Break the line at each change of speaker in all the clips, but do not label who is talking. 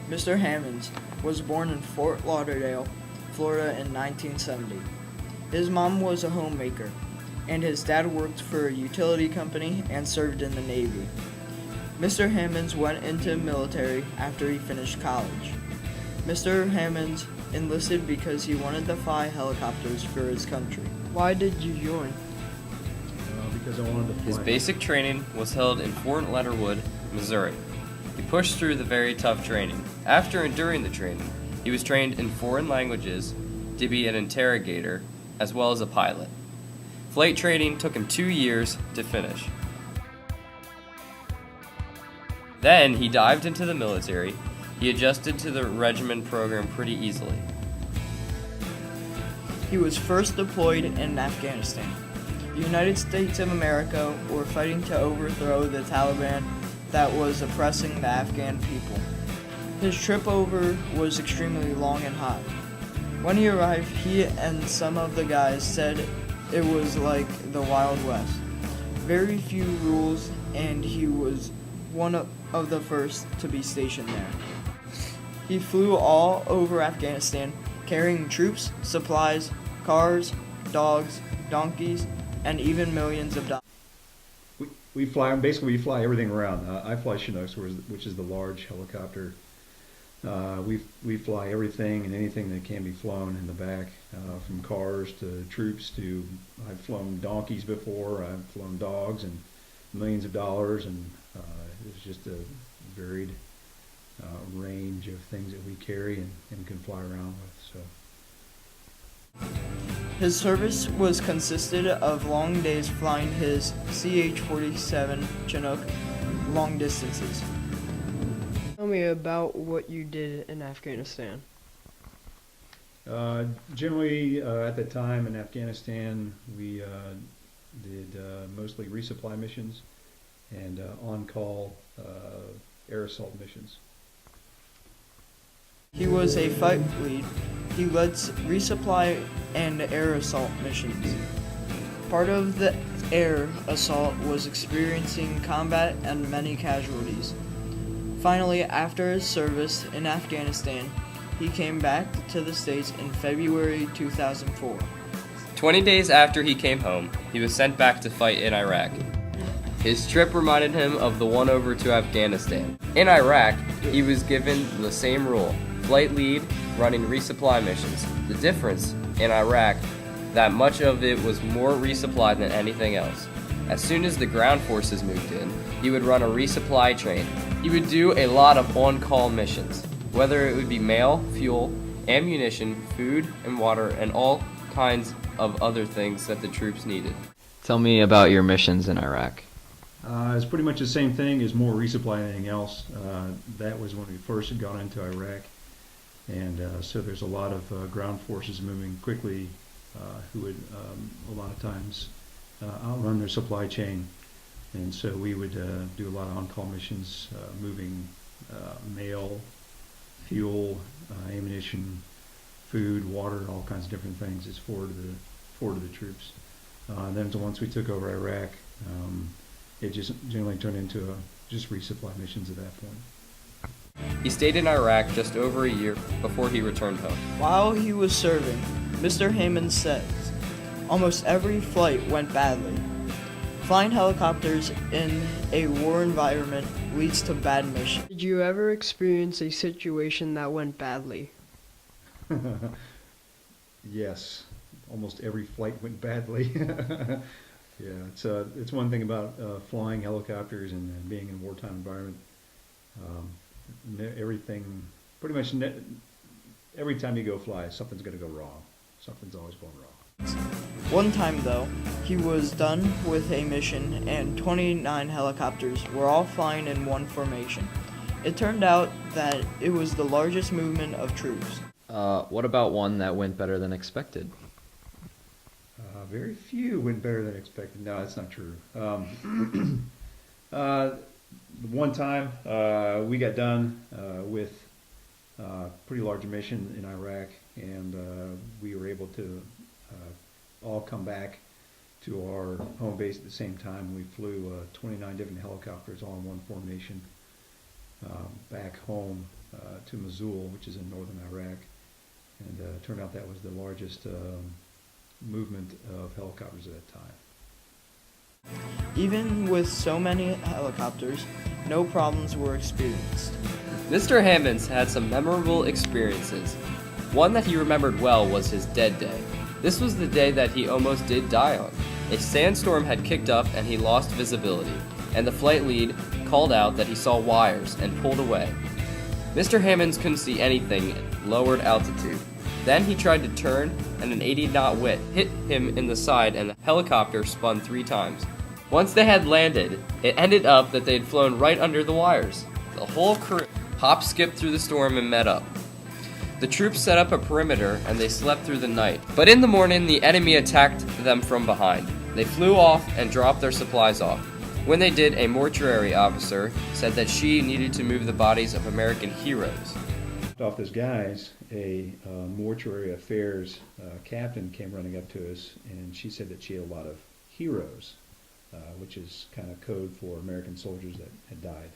Mr. Hammonds was born in Fort Lauderdale, Florida in 1970. His mom was a homemaker, and his dad worked for a utility company and served in the Navy. Mr. Hammonds went into the military after he finished college. Mr. Hammonds enlisted because he wanted to fly helicopters for his country. Why did you join?
Because I wanted to fly.
His basic training was held in Fort Leonard Wood, Missouri. He pushed through the very tough training. After and during the training, he was trained in foreign languages to be an interrogator as well as a pilot. Flight training took him 2 years to finish. Then he dived into the military. He adjusted to the regiment program pretty easily.
He was first deployed in Afghanistan. The United States of America were fighting to overthrow the Taliban that was oppressing the Afghan people. His trip over was extremely long and hot. When he arrived, he and some of the guys said it was like the Wild West. Very few rules, and he was one of the first to be stationed there. He flew all over Afghanistan, carrying troops, supplies, cars, dogs, donkeys, and even millions of dollars.
We fly everything around. I fly Chinooks, which is the large helicopter. We fly everything and anything that can be flown in the back, from cars to troops to, I've flown donkeys before, I've flown dogs and millions of dollars, and it's just a varied range of things that we carry and can fly around with. So.
His service was consisted of long days flying his CH-47 Chinook long distances. Tell me about what you did in Afghanistan.
Generally, at the time in Afghanistan, we did mostly resupply missions and on-call air assault missions.
He was a fight lead. He led resupply and air assault missions. Part of the air assault was experiencing combat and many casualties. Finally, after his service in Afghanistan, he came back to the States in February 2004.
20 days after he came home, he was sent back to fight in Iraq. His trip reminded him of the one over to Afghanistan. In Iraq, he was given the same role, flight lead, running resupply missions. The difference in Iraq, that much of it was more resupply than anything else. As soon as the ground forces moved in, he would run a resupply train. He would do a lot of on-call missions, whether it would be mail, fuel, ammunition, food, and water, and all kinds of other things that the troops needed.
Tell me about your missions in Iraq.
It's pretty much the same thing, as more resupply than anything else. That was when we first had gone into Iraq. And so there's a lot of ground forces moving quickly who would a lot of times outrun their supply chain. And so we would do a lot of on-call missions, moving mail, fuel, ammunition, food, water, all kinds of different things as forward to the troops. Then once we took over Iraq, it just generally turned into just resupply missions at that point.
He stayed in Iraq just over a year before he returned home.
While he was serving, Mr. Hammonds says, almost every flight went badly. Flying helicopters in a war environment leads to bad missions. Did you ever experience a situation that went badly?
Yes, almost every flight went badly. Yeah, it's one thing about flying helicopters and being in a wartime environment. Everything, pretty much every time you go fly, something's going to go wrong. Something's always going wrong.
One time, though, he was done with a mission and 29 helicopters were all flying in one formation. It turned out that it was the largest movement of troops.
What about one that went better than expected?
Very few went better than expected. No, that's not true. One time we got done with a pretty large mission in Iraq, and we were able to all come back to our home base at the same time. We flew 29 different helicopters all in one formation back home to Mosul, which is in northern Iraq. And it turned out that was the largest movement of helicopters at that time.
Even with so many helicopters, no problems were experienced.
Mr. Hammonds had some memorable experiences. One that he remembered well was his dead day. This was the day that he almost did die on. A sandstorm had kicked up and he lost visibility, and the flight lead called out that he saw wires and pulled away. Mr. Hammonds couldn't see anything at lowered altitude. Then he tried to turn, and an 80-knot wind hit him in the side and the helicopter spun 3 times. Once they had landed, it ended up that they had flown right under the wires. The whole crew hop-skipped through the storm and met up. The troops set up a perimeter and they slept through the night. But in the morning, the enemy attacked them from behind. They flew off and dropped their supplies off. When they did, a mortuary officer said that she needed to move the bodies of American heroes.
Off those guys, a mortuary affairs captain came running up to us, and she said that she had a lot of heroes, which is kind of code for American soldiers that had died.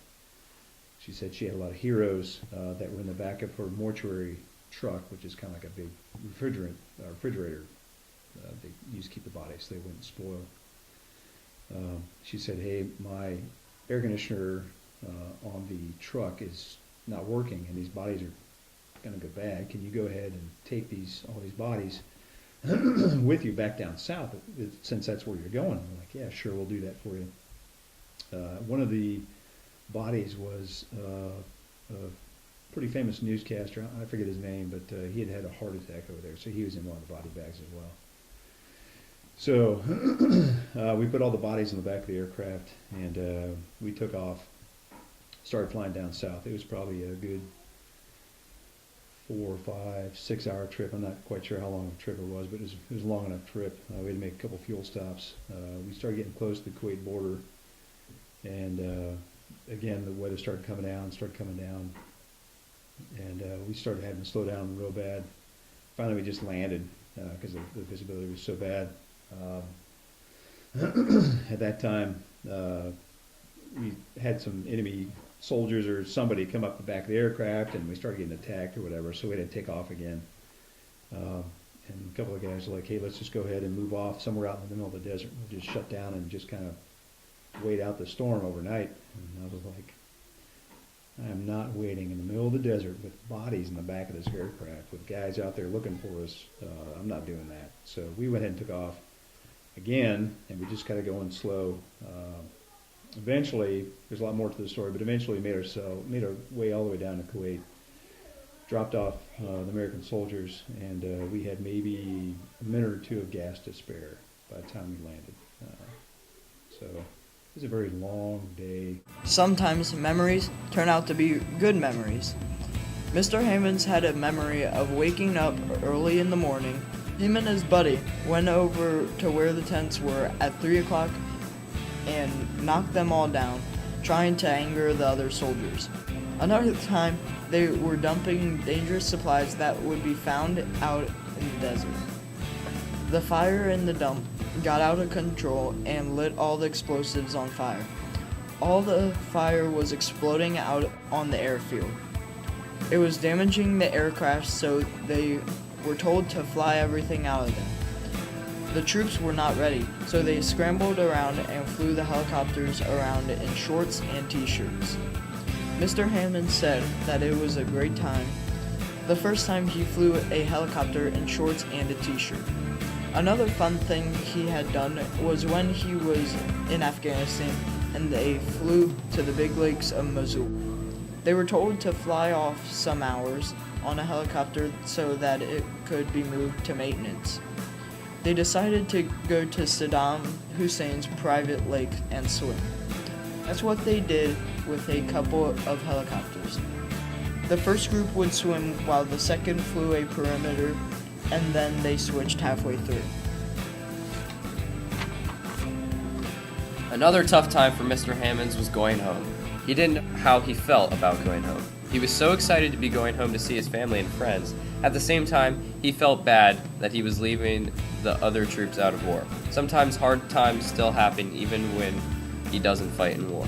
She said she had a lot of heroes that were in the back of her mortuary truck, which is kind of like a big refrigerator they used to keep the bodies so they wouldn't spoil. She said, "Hey, my air conditioner on the truck is not working, and these bodies are going to go bad. Can you go ahead and take all these bodies with you back down south, since that's where you're going?" I'm like, "Yeah, sure, we'll do that for you." One of the bodies was a pretty famous newscaster. I forget his name, but he had had a heart attack over there, so he was in one of the body bags as well. So we put all the bodies in the back of the aircraft, and we took off, started flying down south. It was probably a good 4, 5, 6 hour trip. I'm not quite sure how long of a trip it was, but it was a long enough trip. We had to make a couple fuel stops. We started getting close to the Kuwait border, and again, the weather started coming down, and we started having to slow down real bad. Finally, we just landed because the visibility was so bad. At that time, we had some enemy soldiers or somebody come up the back of the aircraft, and we started getting attacked or whatever, so we had to take off again. And a couple of guys were like, "Hey, let's just go ahead and move off somewhere out in the middle of the desert. We'll just shut down and just kind of wait out the storm overnight." And I was like, "I am not waiting in the middle of the desert with bodies in the back of this aircraft with guys out there looking for us. I'm not doing that." So we went ahead and took off again, and we just kind of going slow. Eventually, there's a lot more to the story, but eventually made our way all the way down to Kuwait, dropped off the American soldiers, and we had maybe a minute or 2 of gas to spare by the time we landed. So it was a very long day.
Sometimes memories turn out to be good memories. Mr. Hammonds had a memory of waking up early in the morning. Him and his buddy went over to where the tents were at 3 o'clock and knocked them all down, trying to anger the other soldiers. Another time, they were dumping dangerous supplies that would be found out in the desert. The fire in the dump got out of control and lit all the explosives on fire. All the fire was exploding out on the airfield. It was damaging the aircraft, so they were told to fly everything out of them. The troops were not ready, so they scrambled around and flew the helicopters around in shorts and t-shirts. Mr. Hammond said that it was a great time. The first time he flew a helicopter in shorts and a t-shirt. Another fun thing he had done was when he was in Afghanistan and they flew to the big lakes of Mosul. They were told to fly off some hours on a helicopter so that it could be moved to maintenance. They decided to go to Saddam Hussein's private lake and swim. That's what they did with a couple of helicopters. The first group would swim while the second flew a perimeter, and then they switched halfway through.
Another tough time for Mr. Hammonds was going home. He didn't know how he felt about going home. He was so excited to be going home to see his family and friends. At the same time, he felt bad that he was leaving the other troops out of war. Sometimes hard times still happen even when he doesn't fight in war.